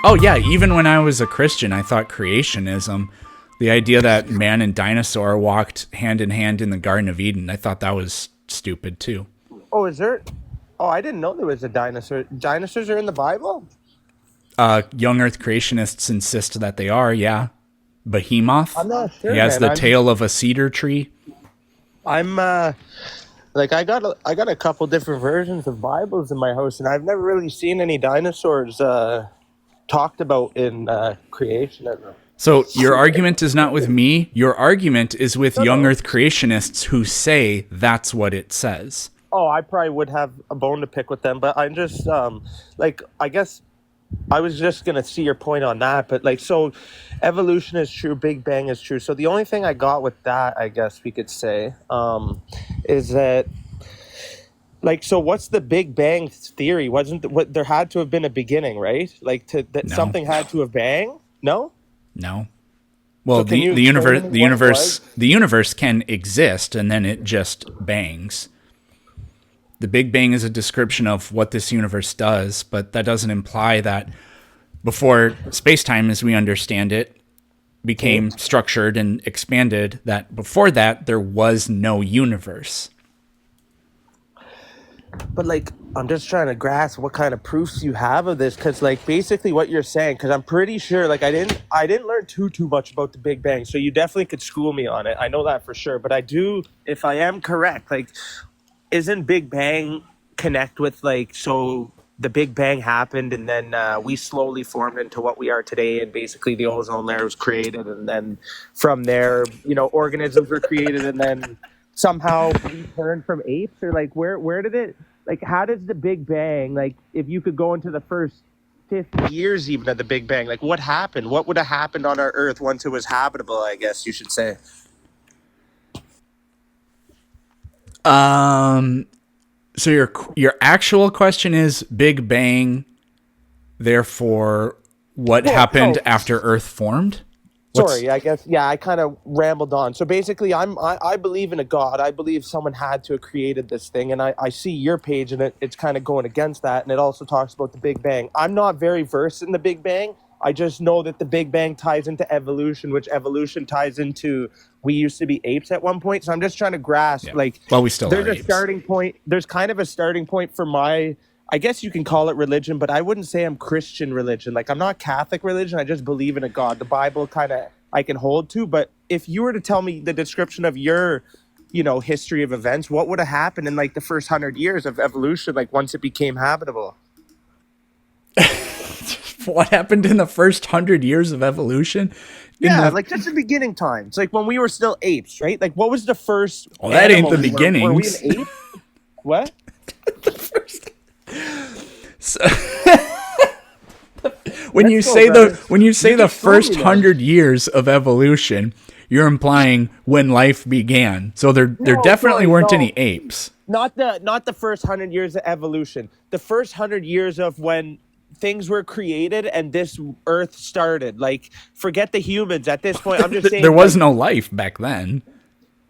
Oh, yeah. Even when I was a Christian, I thought creationism, the idea that man and dinosaur walked hand in hand in the Garden of Eden, I thought that was stupid too. Oh, is there? Oh, I didn't know there was a dinosaur. Dinosaurs are in the Bible? Young Earth creationists insist that they are, yeah. Behemoth, I'm not he sure, has man. the tail of a cedar tree. I'm like I got a couple different versions of Bibles in my house, and I've never really seen any dinosaurs talked about in creationism. So your argument is not with me. Your argument is with No, young no. Earth creationists who say that's what it says. Oh, I probably would have a bone to pick with them, but I'm just like I guess I was just gonna see your point on that, but like so evolution is true, Big Bang is true. So the only thing I got with that, I guess we could say, is that like so what's the Big Bang theory? What there had to have been a beginning, right? Like to that No, something had to have bang? No? no. So Well, can you the explain to universe, me what it was? the universe can exist, and then it just bangs. The Big Bang is a description of what this universe does, but that doesn't imply that before space-time as we understand it Okay. became structured and expanded, that before that there was no universe. But like, I'm just trying to grasp what kind of proofs you have of this, because like basically what you're saying, because I'm pretty sure like I didn't learn too much about the Big Bang, so you definitely could school me on it. I know that for sure, but I do, if I am correct, like isn't Big Bang connect with like so the Big Bang happened and then we slowly formed into what we are today, and basically the ozone layer was created, and then from there, organisms were created, and then somehow we turned from apes, or like where did it like how does the Big Bang, like if you could go into the first 50 years even of the Big Bang, like what happened? What would have happened on our Earth once it was habitable, I guess you should say. Um, so your actual question is Big Bang, therefore what Well, happened so after Earth formed? What's sorry, I guess yeah, I kind of rambled on. So basically, I believe in a God. I believe someone had to have created this thing, and I see your page, and it's kind of going against that, and it also talks about the Big Bang. I'm not very versed in the Big Bang. I just know that the Big Bang ties into evolution, which evolution ties into we used to be apes at one point. So I'm just trying to grasp yeah. like Well, we still there's are a apes. starting point. There's kind of a starting point for my, I guess you can call it religion, but I wouldn't say I'm Christian religion. Like I'm not Catholic religion. I just believe in a God. The Bible kind of I can hold to. But if you were to tell me the description of your, history of events, what would have happened in like the first 100 years of evolution, like once it became habitable? What happened in the first 100 years of evolution? In Yeah, the like just the beginning times, like when we were still apes, right? Like what was the first Well, that ain't animal the we were? Were we an beginnings. ape? What? So, when Let's you go, say brother. You the can school me, first man. 100 years of evolution, you're implying when life began. So there No, definitely sorry, weren't no. any apes. Not the first 100 years of evolution. The first 100 years of when things were created and this Earth started. Like, forget the humans at this point. I'm just There saying, was like, no life back then.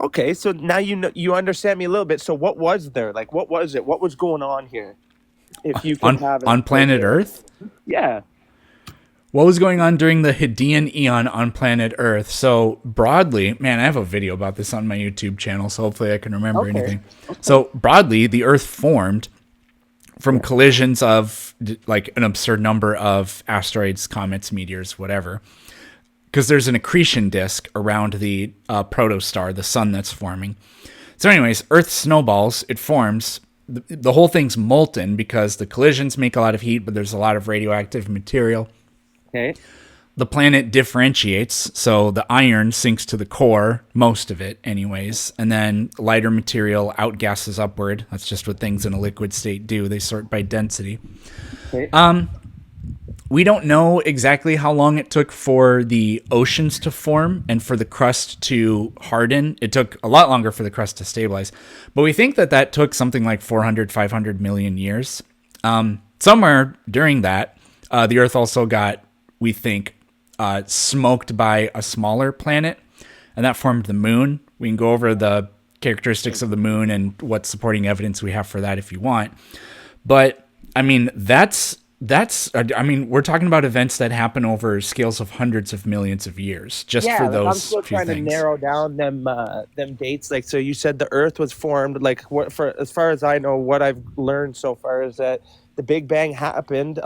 okay, so now you understand me a little bit. So what was there? Like, what was it? What was going on here? If you could have it On like planet Earth. yeah. What was going on during the Hadean Eon on planet Earth? So broadly, man, I have a video about this on my YouTube channel, so hopefully I can remember Okay. anything. So broadly, the Earth formed from Yeah. collisions of like an absurd number of asteroids, comets, meteors, whatever. Because there's an accretion disk around the protostar, the sun that's forming. So, anyways, Earth snowballs. It forms. The whole thing's molten because the collisions make a lot of heat, but there's a lot of radioactive material. Okay. The planet differentiates, so the iron sinks to the core, most of it, anyways, and then lighter material outgasses upward. That's just what things in a liquid state do. They sort by density. Okay. We don't know exactly how long it took for the oceans to form and for the crust to harden. It took a lot longer for the crust to stabilize, but we think that took something like 400, 500 million years. Somewhere during that, the Earth also got, we think, smoked by a smaller planet, and that formed the moon. We can go over the characteristics of the moon and what supporting evidence we have for that if you want. But I mean, that's I mean, we're talking about events that happen over scales of hundreds of millions of years, just Yeah, for like I'm those still few trying to things. narrow down them dates. Like, so you said the Earth was formed. Like, what for? As far as I know, what I've learned so far is that the Big Bang happened.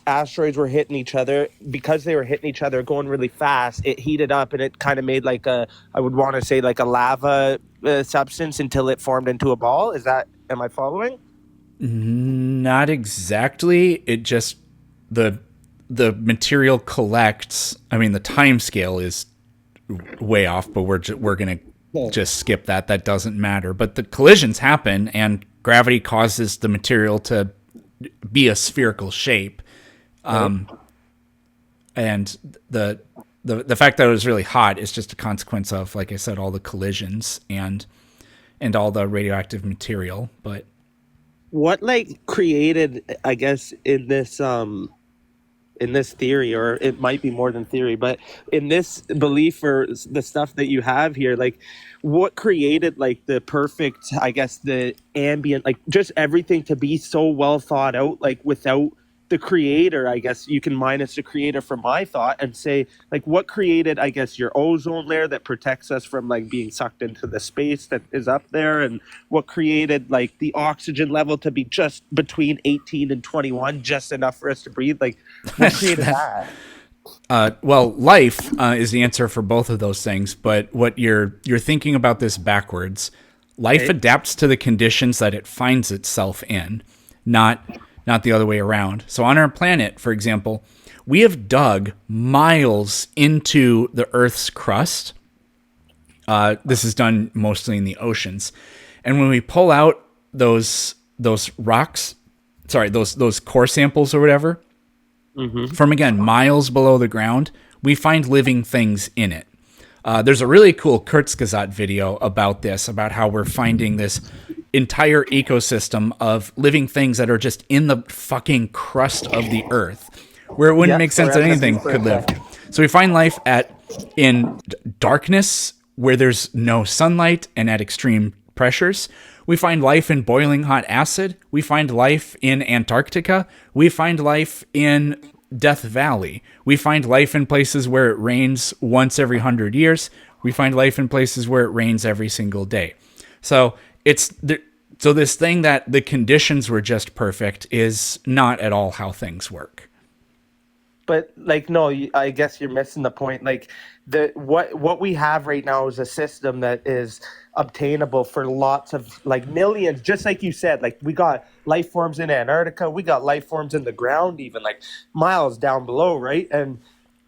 Asteroids were hitting each other because they were hitting each other, going really fast. It heated up and it kind of made like a, I would want to say like a lava substance until it formed into a ball. Is that? Am I following? Not exactly. It just the the material collects. I mean, the time scale is way off, but we're gonna Yeah. just skip that. That doesn't matter. But the collisions happen, and gravity causes the material to be a spherical shape. Right. And the fact that it was really hot is just a consequence of, like I said, all the collisions and all the radioactive material. But What like created, I guess, in this theory, or it might be more than theory, but in this belief or the stuff that you have here, like what created like the perfect, I guess, the ambient, like just everything to be so well thought out, like without the creator. I guess you can minus the creator from my thought and say like what created, I guess, your ozone layer that protects us from like being sucked into the space that is up there, and what created like the oxygen level to be just between 18 and 21, just enough for us to breathe. Like what created that? well, life is the answer for both of those things. But what you're thinking about this backwards. Life Okay. adapts to the conditions that it finds itself in, not not the other way around. So on our planet, for example, we have dug miles into the Earth's crust. This is done mostly in the oceans, and when we pull out those rocks, sorry, those core samples or whatever, from again miles below the ground, we find living things in it. There's a really cool Kurzgesagt video about this, about how we're finding this entire ecosystem of living things that are just in the fucking crust of the earth, where it wouldn't Yeah, make sense sorry, that I'm gonna anything be for could a live. second. So we find life in darkness where there's no sunlight and at extreme pressures. We find life in boiling hot acid. We find life in Antarctica. We find life in Death Valley. We find life in places where it rains once every 100 years. We find life in places where it rains every single day. So so this thing that the conditions were just perfect is not at all how things work. But like no, I guess you're missing the point. Like the what we have right now is a system that is obtainable for lots of like millions, just like you said. Like we got life forms in Antarctica, we got life forms in the ground, even like miles down below, right? And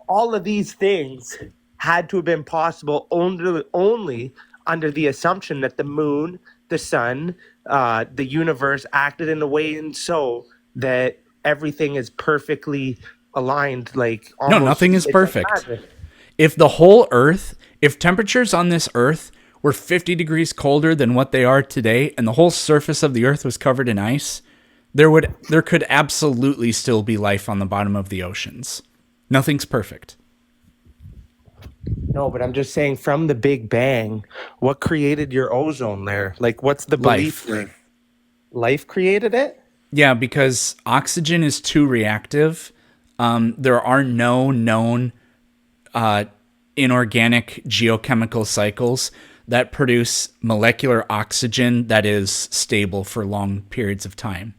all of these things had to have been possible only under the assumption that the moon, the sun, the universe acted in a way and so that everything is perfectly aligned, like No, almost nothing is it's like perfect. magic. If the whole Earth, if temperatures on this Earth were 50 degrees colder than what they are today, and the whole surface of the Earth was covered in ice, there could absolutely still be life on the bottom of the oceans. Nothing's perfect. No, but I'm just saying from the Big Bang, what created your ozone layer? Like what's the belief Life. there? Life created it? Yeah, because oxygen is too reactive. There are no known inorganic geochemical cycles that produce molecular oxygen that is stable for long periods of time.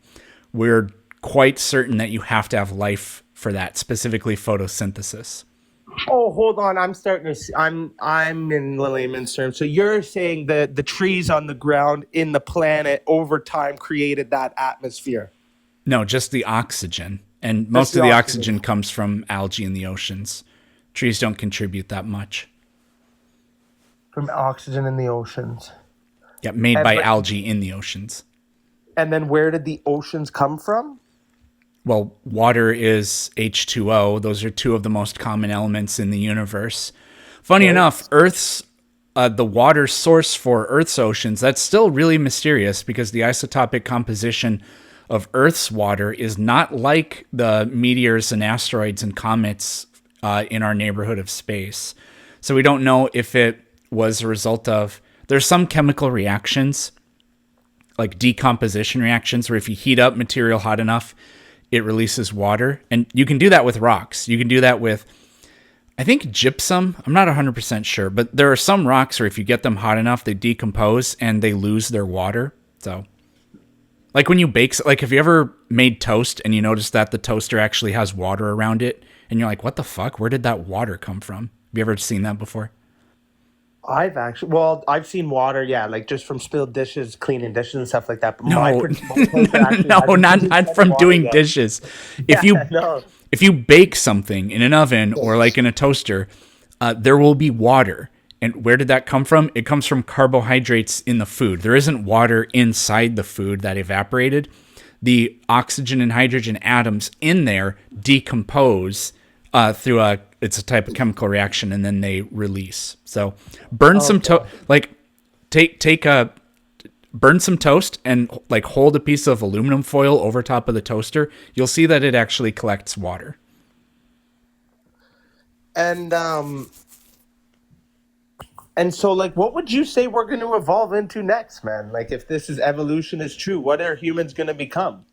We're quite certain that you have to have life for that, specifically photosynthesis. Oh, hold on. I'm starting to see, I'm in layman's terms. So you're saying that the trees on the ground in the planet over time created that atmosphere. No, just the oxygen. And That's most the of the oxygen. oxygen comes from algae in the oceans. Trees don't contribute that much. From oxygen in the oceans. Yeah, made And by but algae in the oceans. and then where did the oceans come from? Well, water is H2O. Those are two of the most common elements in the universe. Funny Right. enough, the water source for Earth's oceans, that's still really mysterious because the isotopic composition of Earth's water is not like the meteors and asteroids and comets in our neighborhood of space. So we don't know if it was a result of, there's some chemical reactions, like decomposition reactions, where if you heat up material hot enough, it releases water. And you can do that with rocks. You can do that with, I think, gypsum. I'm not 100% sure, but there are some rocks where if you get them hot enough, they decompose and they lose their water. So, like when you bake, like have you ever made toast and you notice that the toaster actually has water around it? And you're like, what the fuck? Where did that water come from? Have you ever seen that before? I've seen water, yeah, like just from spilled dishes, cleaning dishes and stuff like that. But No, my toaster actually no, hasn't not used not any from water doing yet. dishes. If Yeah, you no. if you bake something in an oven or like in a toaster, there will be water. And where did that come from? It comes from carbohydrates in the food. There isn't water inside the food that evaporated. The oxygen and hydrogen atoms in there decompose through it's a type of chemical reaction, and then they release. So burn some Okay. like take a burn some toast and like hold a piece of aluminum foil over top of the toaster. You'll see that it actually collects water. And so like what would you say we're going to evolve into next, man? Like if this is evolution is true, what are humans going to become?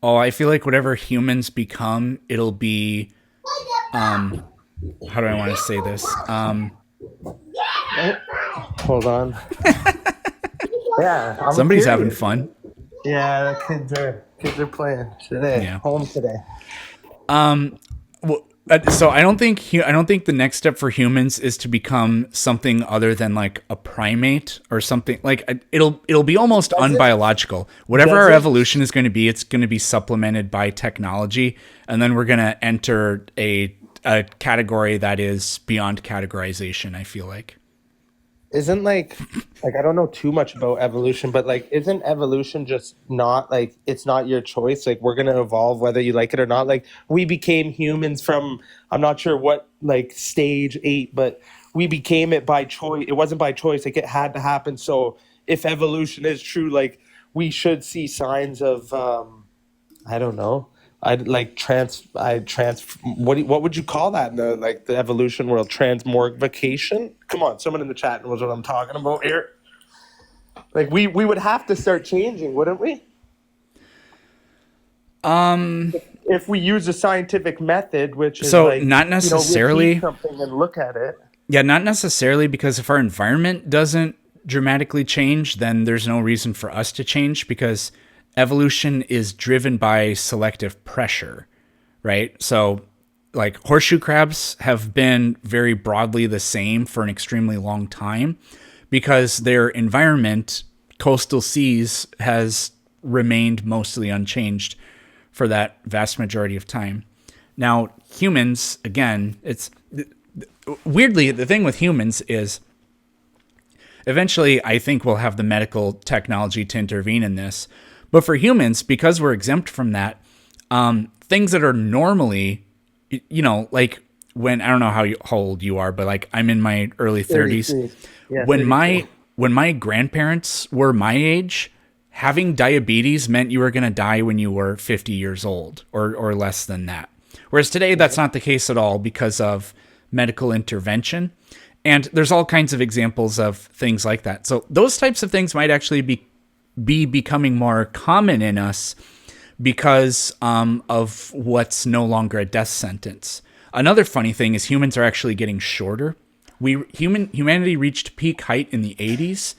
Oh, I feel like whatever humans become, it'll be how do I want to say this? Hold on. Yeah, I'm Somebody's having curious. fun. Yeah, the kids are playing today, Yeah. home today. Well, so I don't think the next step for humans is to become something other than like a primate or something like it'll be almost Does it? unbiological. Whatever Does our it? evolution is going to be, it's going to be supplemented by technology, and then we're going to enter a category that is beyond categorization. I feel like. Isn't like I don't know too much about evolution, but like isn't evolution just not like it's not your choice? Like we're gonna evolve whether you like it or not. Like we became humans from I'm not sure what like stage eight, but we became it by choice. It wasn't by choice, like it had to happen. So if evolution is true, like we should see signs of I don't know. What would you call that in the like the evolution world? Transmogrification? Come on, someone in the chat knows what I'm talking about here. Like we would have to start changing, wouldn't we? If we use a scientific method, which is So like, not repeat necessarily. something and look at it. Yeah, not necessarily, because if our environment doesn't dramatically change, then there's no reason for us to change, because evolution is driven by selective pressure, right? So, like horseshoe crabs have been very broadly the same for an extremely long time because their environment, coastal seas, has remained mostly unchanged for that vast majority of time. Now, humans, again, it's weirdly, the thing with humans is eventually I think we'll have the medical technology to intervene in this. But for humans, because we're exempt from that, things that are normally, like when I don't know how old you are, but like I'm in my early 30s. 33. Yeah, When 33. my grandparents were my age, having diabetes meant you were going to die when you were 50 years old or less than that. Whereas today, that's not the case at all because of medical intervention. And there's all kinds of examples of things like that. So those types of things might actually be becoming more common in us because of what's no longer a death sentence. Another funny thing is humans are actually getting shorter. Humanity reached peak height in the 80s,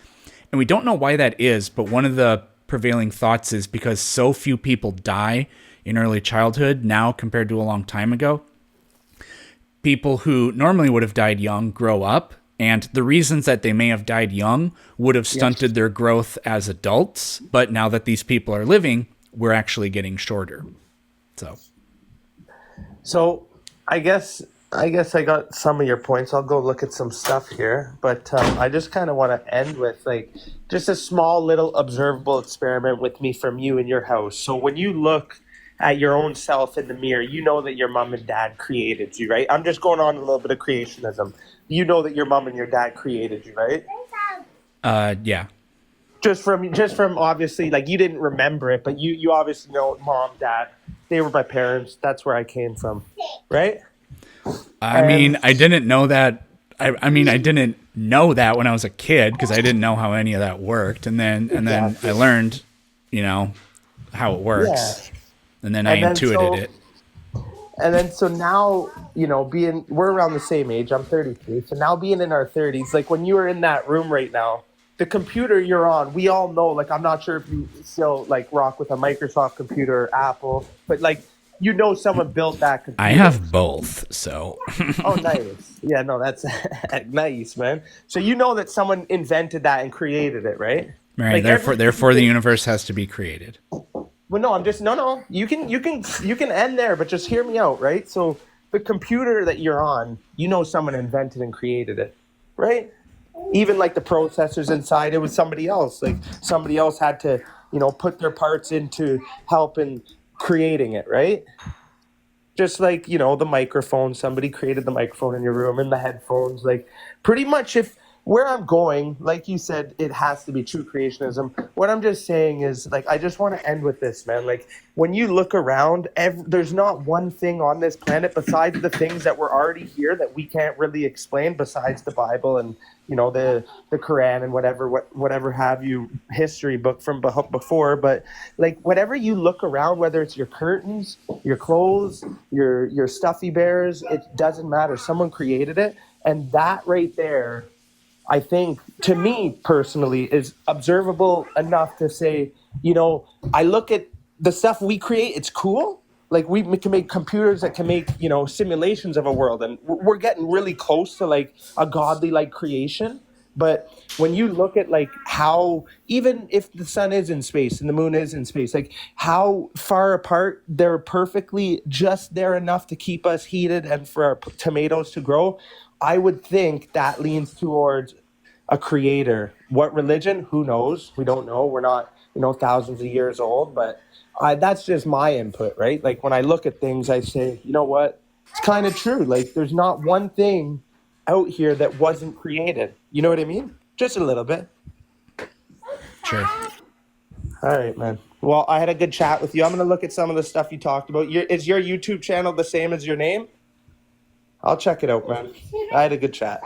and we don't know why that is, but one of the prevailing thoughts is because so few people die in early childhood now compared to a long time ago. People who normally would have died young grow up, and the reasons that they may have died young would have stunted Yes. their growth as adults, but now that these people are living, we're actually getting shorter. So, So I guess I got some of your points. I'll go look at some stuff here, but I just kind of want to end with like just a small little observable experiment with me from you in your house. So when you look at your own self in the mirror, you know that your mom and dad created you, right? I'm just going on a little bit of creationism. You know that your mom and your dad created you, right? yeah. Just from obviously like you didn't remember it, but you obviously know mom, dad, they were my parents. That's where I came from, right? I mean, And I didn't know that. I mean, I didn't know that when I was a kid because I didn't know how any of that worked, and then I exactly. learned, how it Yeah. works. and then I And then intuited so it. and then so now, being we're around the same age. I'm 33. So now being in our 30s, like when you are in that room right now, the computer you're on, we all know, like I'm not sure if you still like rock with a Microsoft computer or Apple, but like someone built that I computer. have both, so Oh, nice. Yeah, no, that's nice, man. So you know that someone invented that and created it, right? right. Like everything you Therefore, the think. universe has to be created. Well, no, I'm just no. You can end there, but just hear me out, right? So the computer that you're on, someone invented and created it, right? Even like the processors inside, it was somebody else. Like somebody else had to, put their parts into helping creating it, right? Just like the microphone, somebody created the microphone in your room, and the headphones, like pretty much. If where I'm going, like you said, it has to be true creationism. What I'm just saying is, like, I just want to end with this, man. Like when you look around, there's not one thing on this planet besides the things that were already here that we can't really explain, besides the Bible and the Quran and whatever have you history book from before. But like whatever you look around, whether it's your curtains, your clothes, your stuffy bears, it doesn't matter. Someone created it, and that right there, I think, to me personally, is observable enough to say, I look at the stuff we create, it's cool. Like we can make computers that can make, simulations of a world, and we're getting really close to like a godly like creation. But when you look at like how, even if the sun is in space and the moon is in space, like how far apart they're perfectly just there enough to keep us heated and for our tomatoes to grow, I would think that leans towards a creator. What religion? Who knows? We don't know. We're not, thousands of years old, but that's just my input, right? Like when I look at things, I say, you know what? It's kind of true. Like there's not one thing out here that wasn't created. You know what I mean? Just a little bit. Sure. All right, man. Well, I had a good chat with you. I'm going to look at some of the stuff you talked about. Is your YouTube channel the same as your name? I'll check it out, man. I had a good chat.